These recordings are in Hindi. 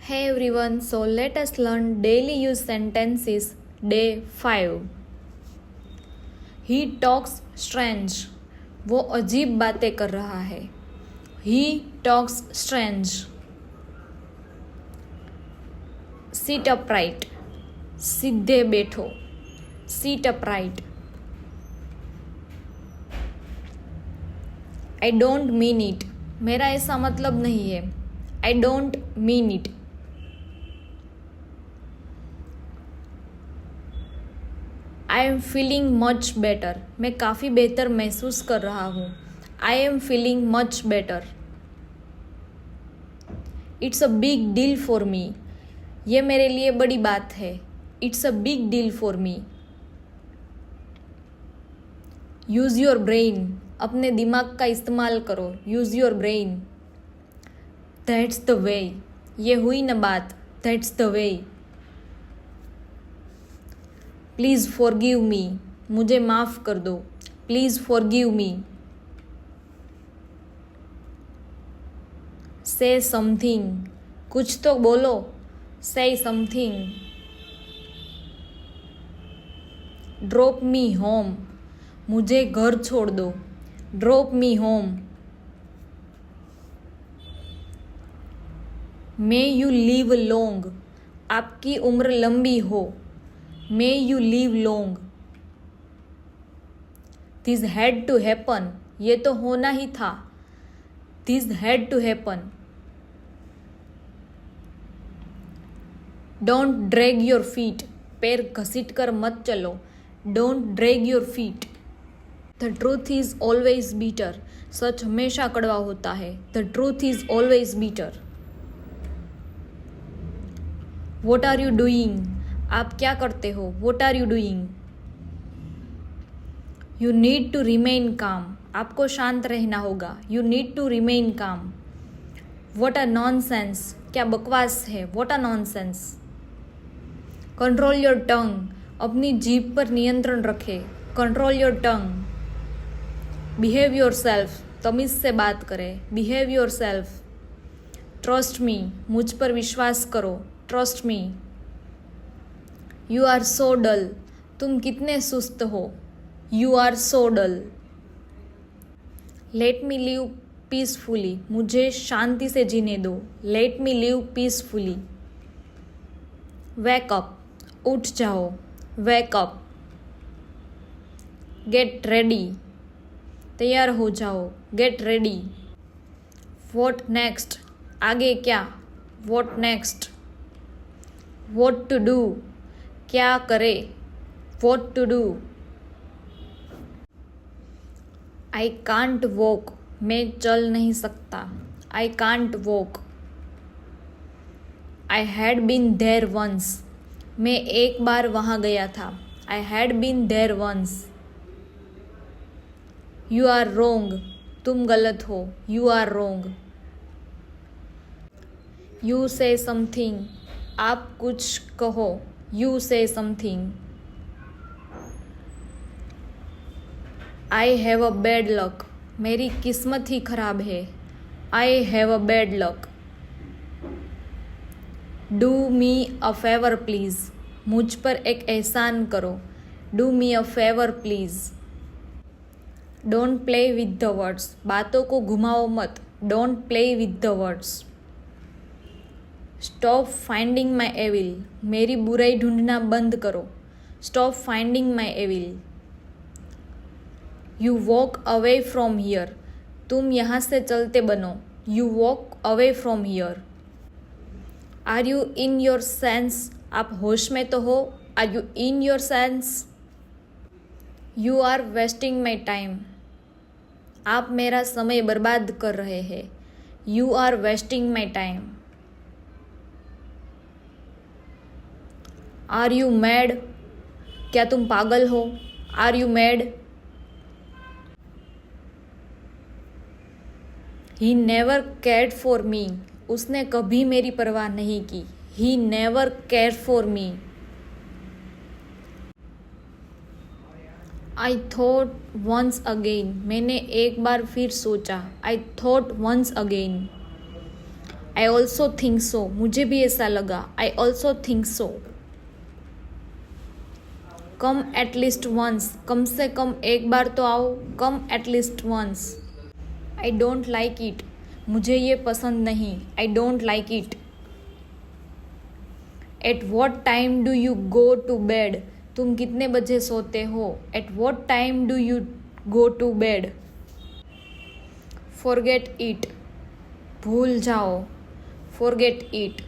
Hey everyone, so let us learn daily use sentences day 5. He talks strange. वो अजीब बातें कर रहा है. He talks strange. Sit upright. सीधे बैठो. Sit upright. I don't mean it. मेरा ऐसा मतलब नहीं है. I don't mean it. I am feeling much better. मैं काफ़ी बेहतर महसूस कर रहा हूँ. I am feeling much better. It's a big deal for me. ये मेरे लिए बड़ी बात है. It's a big deal for me. Use your brain. अपने दिमाग का इस्तेमाल करो. Use your brain. That's the way. ये हुई न बात. That's the way. Please forgive me. मुझे माफ़ कर दो. Please forgive me. से समथिंग. कुछ तो बोलो. से समथिंग. Drop me home. मुझे घर छोड़ दो. Drop me home. May you live long. आपकी उम्र लंबी हो. May you live long. This had to happen. ये तो होना ही था. This had to happen. Don't drag your feet. पैर घसीट कर मत चलो. Don't drag your feet. The truth is always bitter. सच हमेशा कड़वा होता है. The truth is always bitter. What are you doing. आप क्या करते हो. What are you doing. You need to remain calm. आपको शांत रहना होगा. You need to remain calm. What a nonsense. क्या बकवास है. What a nonsense. Control your tongue. अपनी जीभ पर नियंत्रण रखे. Control your tongue. Behave yourself. तमीज से बात करें. Behave yourself. Trust me. मुझ पर विश्वास करो. Trust me. You are so dull. तुम कितने सुस्त हो. You are so dull. Let me live peacefully. मुझे शांति से जीने दो. Let me live peacefully. Wake up. उठ जाओ. Wake up. Get ready. तैयार हो जाओ. Get ready. What next. आगे क्या. What next. What to do. क्या करे. What to do. I can't walk. मैं चल नहीं सकता. I can't walk. I had been there once. मैं एक बार वहाँ गया था. I had been there once. You are wrong. तुम गलत हो. You are wrong. You say something. आप कुछ कहो. You say something. I have a bad luck. मेरी किस्मत ही खराब है. I have a bad luck. Do me a favour please. मुझ पर एक एहसान करो. Do me a favour please. Don't play with the words. बातों को घुमाओ मत. Don't play with the words. Stop finding my evil. मेरी बुराई ढूंढना बंद करो. Stop finding my evil. You walk away from here. तुम यहाँ से चलते बनो. You walk away from here. Are you in your sense. आप होश में तो हो. Are you in your sense. You are wasting my time. आप मेरा समय बर्बाद कर रहे हैं. You are wasting my time. Are you mad. क्या तुम पागल हो. Are you mad. He never cared for me. उसने कभी मेरी परवाह नहीं की. He never care for me. I thought once again. मैंने एक बार फिर सोचा. I thought once again. I also think so, मुझे भी ऐसा लगा. I also think so. Come at least once, कम से कम एक बार तो आओ. Come at least once. I don't like it, मुझे ये पसंद नहीं. I don't like it. At what time do you go to bed, तुम कितने बजे सोते हो. At what time do you go to bed. Forget it, भूल जाओ. Forget it.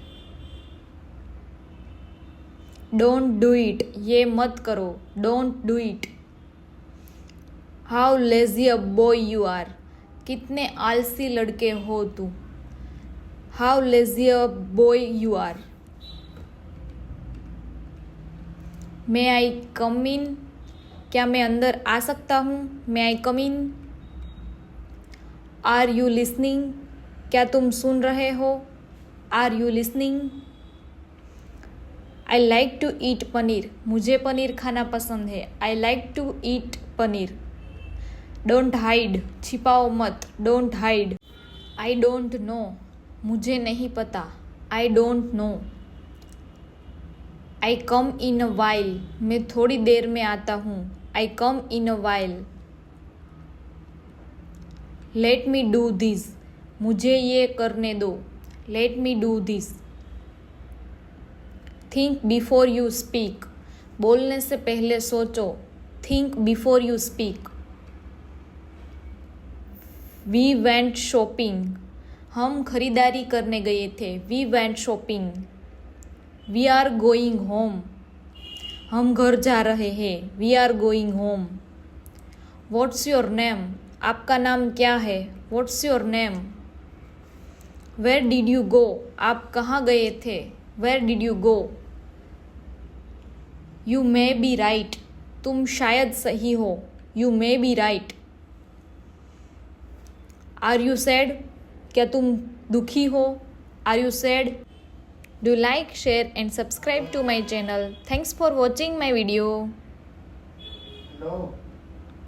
Don't do it, ये मत करो. Don't do it. How lazy a boy you are, कितने आलसी लड़के हो तू. How lazy a boy you are. May I come in, क्या मैं अंदर आ सकता हूँ. May I come in. Are you listening, क्या तुम सुन रहे हो. Are you listening. I like to eat paneer, मुझे पनीर खाना पसंद है. I like to eat paneer. Don't hide, छिपाओ मत. Don't hide. I don't know, मुझे नहीं पता. I don't know. I come in a while, मैं थोड़ी देर में आता हूँ. I come in a while. Let me do this, मुझे ये करने दो. Let me do this. Think before you speak, बोलने से पहले सोचो. Think before you speak. We went shopping, हम खरीदारी करने गए थे. We went shopping. We are going home, हम घर जा रहे हैं. We are going home. What's your name, आपका नाम क्या है. What's your name. Where did you go, आप कहाँ गए थे. Where did you go. You may be right, तुम शायद सही हो. You may be right. Are you sad, क्या तुम दुखी हो. Are you sad. Do like, share and subscribe to my channel. Thanks for watching my video. No.